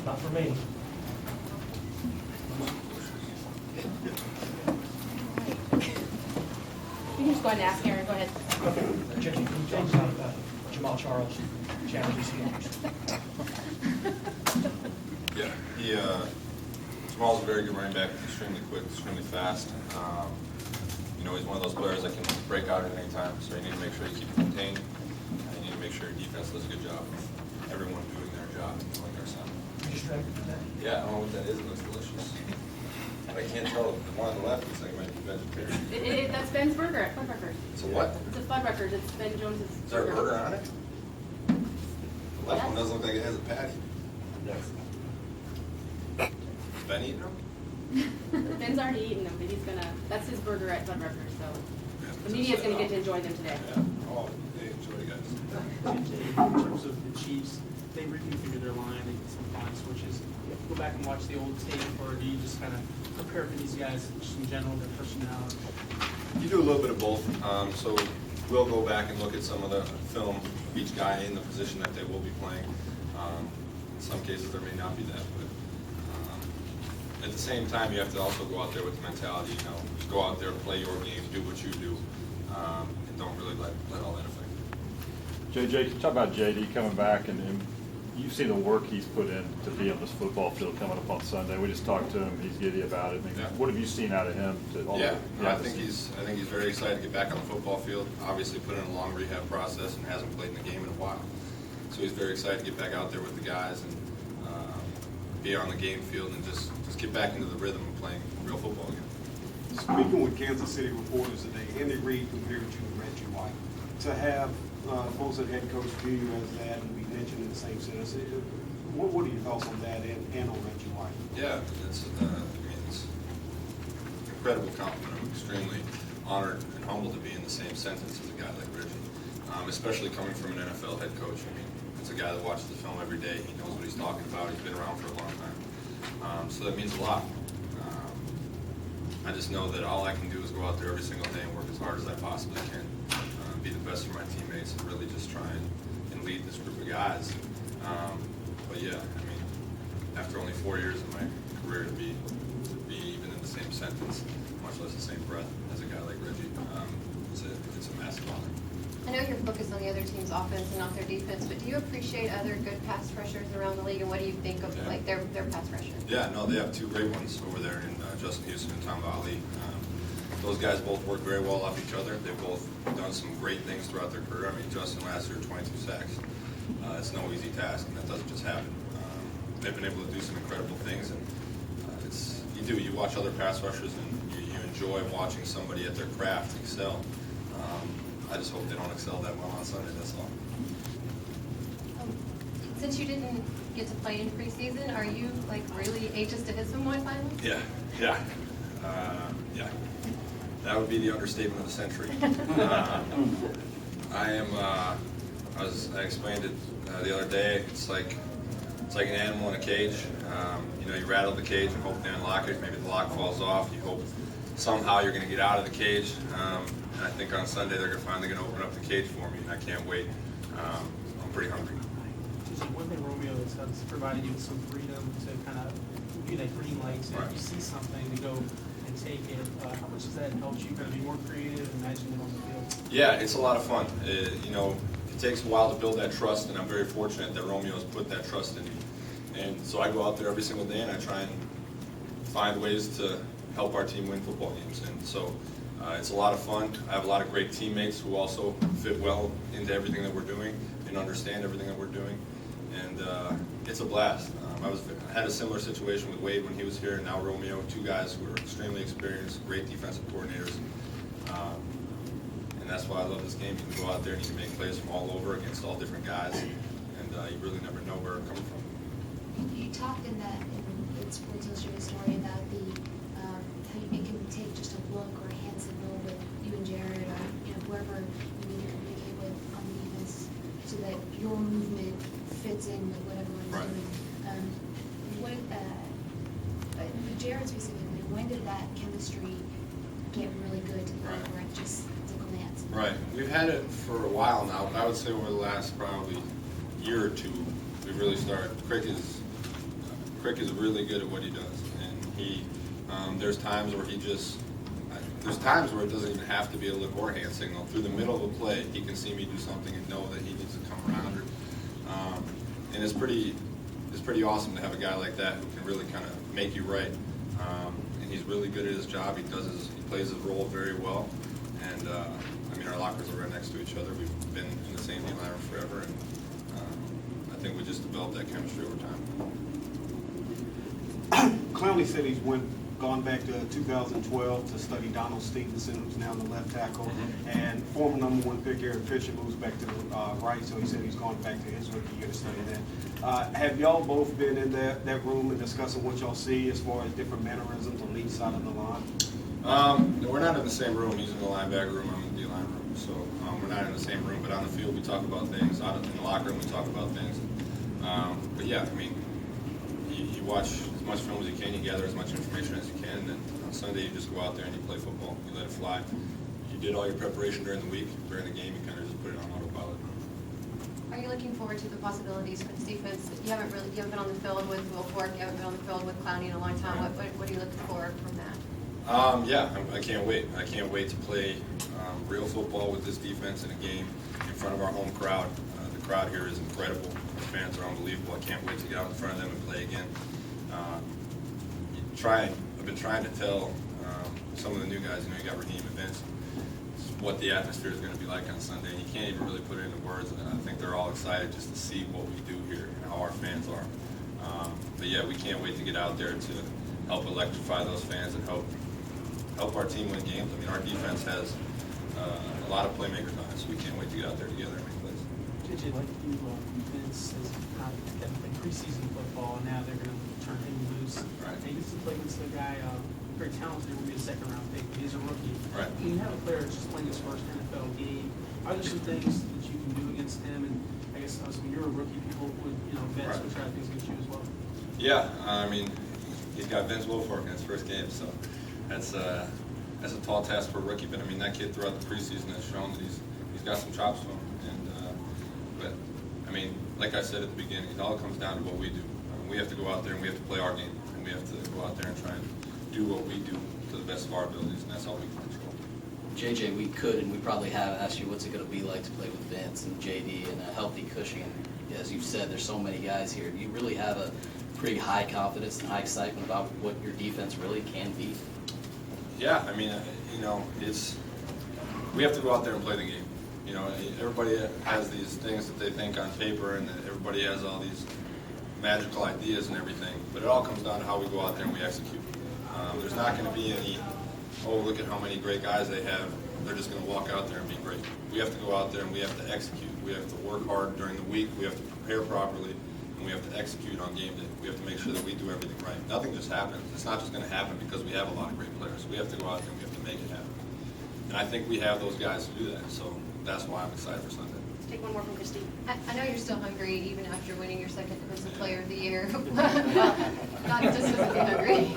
Not for me. You can just go ahead and ask Aaron. Go ahead. JJ, can you tell us about Jamal Charles challenges he offers? Yeah, Jamal's a very good running back, extremely quick, extremely fast. You know, he's one of those players that can break out at any time, so you need to make sure you keep it contained, and you need to make sure your defense does a good job of everyone doing their job and doing their assignment. You just tried to do that? Yeah, I don't know what that is, it looks delicious. I can't tell, the one on the left looks like it might be vegetarian. That's Ben's burger at Fuddruckers. It's a what? It's a Fuddruckers. It's Ben Jones's Is there a burger on it? The left one Yes. doesn't look like it has a patty. Ben eating them? Ben's already eaten them, but he's gonna. That's his burger at Fuddruckers. So Yeah, the media's gonna get to enjoy them today. Yeah, oh, they enjoy it, guys. In terms of the Chiefs, they reconfigure their line, they get some line switches. Go back and watch the old tape, or do you just kind of prepare for these guys just in general, their personality? You do a little bit of both. So we'll go back and look at some of the film of each guy in the position that they will be playing. In some cases, there may not be that, but at the same time, you have to also go out there with the mentality, you know, just go out there, play your game, do what you do, and don't really let all that affect you. JJ, can you talk about JD coming back, and you see the work he's put in to be on this football field coming up on Sunday. We just talked to him; he's giddy about it. I mean, Yeah. What have you seen out of him? I think he's very excited to get back on the football field. Obviously, put in a long rehab process and hasn't played in the game in a while, so he's very excited to get back out there with the guys and be on the game field and just get back into the rhythm of playing real football again. Speaking with Kansas City reporters today, Andy Reid compared you to Reggie White. To have folks at head coach view you as that and be mentioned in the same sentence, what are your thoughts on that and on Reggie White? Yeah, it's it's an incredible compliment. I'm extremely honored and humbled to be in the same sentence as a guy like Reggie, especially coming from an NFL head coach. I mean, it's a guy that watches the film every day. He knows what he's talking about. He's been around for a long time. So that means a lot. I just know that all I can do is go out there every single day and work as hard as I possibly can, be the best for my teammates, and really just try and lead this group of guys. But yeah, I mean, after only 4 years of my career, to be even in the same sentence, much less the same breath as a guy like Reggie, it's a massive honor. I know you're focused on the other team's offense and not their defense, but do you appreciate other good pass rushers around the league, and what do you think of like their pass rushers? Yeah, no, they have two great ones over there in Justin Houston and Tom Valley. Those guys both work very well off each other. They've both done some great things throughout their career. I mean, Justin last year, 22 sacks. It's no easy task, and that doesn't just happen. They've been able to do some incredible things, and you watch other pass rushers, and you enjoy watching somebody at their craft excel. I just hope they don't excel that well on Sunday, that's all. Since you didn't get to play in preseason, are you like really anxious to hit someone finally? Yeah. That would be the understatement of the century. I explained it the other day. It's like an animal in a cage. You rattle the cage and hope they unlock it. Maybe the lock falls off. You hope somehow you're going to get out of the cage. And I think on Sunday they're finally going to open up the cage for me, and I can't wait. I'm pretty hungry. One thing Romeo has provided you with some freedom to kind of be that green light. So if you see something, to go and take it. How much does that help you kind of be more creative and imagine it on the field? Yeah, it's a lot of fun. It takes a while to build that trust, and I'm very fortunate that Romeo's put that trust in me. And so I go out there every single day and I try and find ways to help our team win football games. And so it's a lot of fun. I have a lot of great teammates who also fit well into everything that we're doing and understand everything that we're doing. And it's a blast. I had a similar situation with Wade when he was here, and now Romeo, two guys who are extremely experienced, great defensive coordinators. And that's why I love this game. You can go out there and you can make plays from all over against all different guys, and you really never know where they're coming from. You talked in the Sports Illustrated story about how it can take just a look or a hand signal with you and Jared or whoever you need to communicate with on the defense so that your movement fits in with what everyone's doing. With Jared specifically, when did that chemistry get really good to the point where it just took a glance? Right. We've had it for a while now, but I would say over the last probably year or two, we really started. Crick is Crick is really good at what he does, and there's times where there's times where it doesn't even have to be a look or hand signal. Through the middle of a play, he can see me do something and know that he needs to come around. And it's pretty awesome to have a guy like that who can really kind of make you right. And he's really good at his job. He plays his role very well. And I mean, our lockers are right next to each other. We've been in the same D-line room forever, and I think we just developed that chemistry over time. Clowney said he's gone back to 2012 to study Donald Stevenson, who's now the left tackle, and former #1 pick Eric Fisher moves back to the right, so he said he's gone back to his rookie year to study that. Have y'all both been in that room and discussing what y'all see as far as different mannerisms on each side of the line? We're not in the same room. He's in the linebacker room, I'm in the D-line room, so we're not in the same room, but on the field we talk about things. Out in the locker room we talk about things. But yeah, I mean, you watch as much film as you can, you gather as much information as you can, and then on Sunday you just go out there and you play football, you let it fly. You did all your preparation during the week, during the game you kind of just put it on autopilot. Are you looking forward to the possibilities for this defense? You haven't been on the field with Will Fork, you haven't been on the field with Clowney in a long time. What are you looking for from that? Yeah, I can't wait. I can't wait to play real football with this defense in a game in front of our home crowd. The crowd here is incredible. The fans are unbelievable. I can't wait to get out in front of them and play again. I've been trying to tell some of the new guys, you got Raheem and Vince, what the atmosphere is going to be like on Sunday. And you can't even really put it into words. And I think they're all excited just to see what we do here and how our fans are. But yeah, we can't wait to get out there to help electrify those fans and help our team win games. I mean, our defense has a lot of playmakers on it, so we can't wait to get out there together and make plays. JJ, like you, Vince has kind of played preseason football, and now they're going to turn him loose. Right. And he gets to play against a guy very talented, will be a second-round pick, but he's a rookie. Right. When you have a player just playing his first NFL game, are there some things that you can do against him? And I guess when you're a rookie, people would, vets would try things against you as well. Yeah, I mean, he's got Vince Wilfork in his first game, so that's a tall task for a rookie. But I mean, that kid throughout the preseason has shown that he's got some chops to him. But I mean, like I said at the beginning, it all comes down to what we do. We have to go out there and we have to play our game, and we have to go out there and try and do what we do to the best of our abilities, and that's all we can control. JJ, we could and we probably have asked you what's it going to be like to play with Vince and JD and a healthy Cushing. And as you've said, there's so many guys here. Do you really have a pretty high confidence and high excitement about what your defense really can be? Yeah, I mean, we have to go out there and play the game. Everybody has these things that they think on paper, and that everybody has all these magical ideas and everything, but it all comes down to how we go out there and we execute. There's not going to be any, oh, look at how many great guys they have, they're just going to walk out there and be great. We have to go out there and we have to execute. We have to work hard during the week, we have to prepare properly, and we have to execute on game day. We have to make sure that we do everything right. Nothing just happens. It's not just going to happen because we have a lot of great players. We have to go out there and we have to make it happen. And I think we have those guys to do that, so that's why I'm excited for Sunday. Take one more from Christine. I know you're still hungry even after winning your second Defensive Player of the Year. Well, not just physically hungry.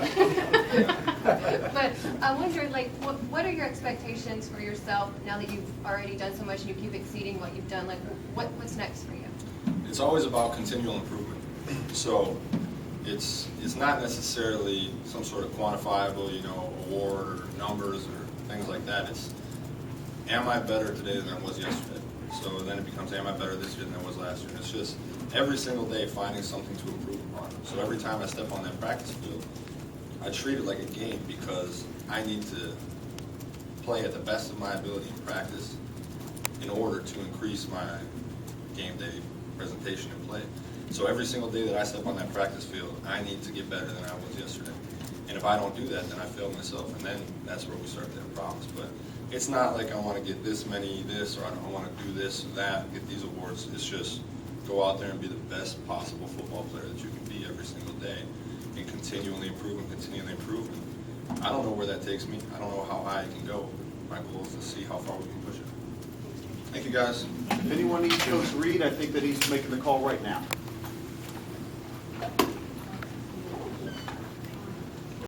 But I'm wondering, what are your expectations for yourself now that you've already done so much and you keep exceeding what you've done? What's next for you? It's always about continual improvement. So it's not necessarily some sort of quantifiable, award or numbers or things like that. It's, am I better today than I was yesterday? So then it becomes, am I better this year than I was last year? And it's just every single day finding something to improve upon. So every time I step on that practice field, I treat it like a game because I need to play at the best of my ability in practice in order to increase my game day presentation and play. So every single day that I step on that practice field, I need to get better than I was yesterday. And if I don't do that, then I fail myself, and then that's where we start to have problems. But it's not like I want to get this many this, or I want to do this or that, get these awards. It's just go out there and be the best possible football player that you can be every single day and continually improve and continually improve. And I don't know where that takes me. I don't know how high I can go. My goal is to see how far we can push it. Thank you, guys. If anyone needs Coach Reed, I think that he's making the call right now.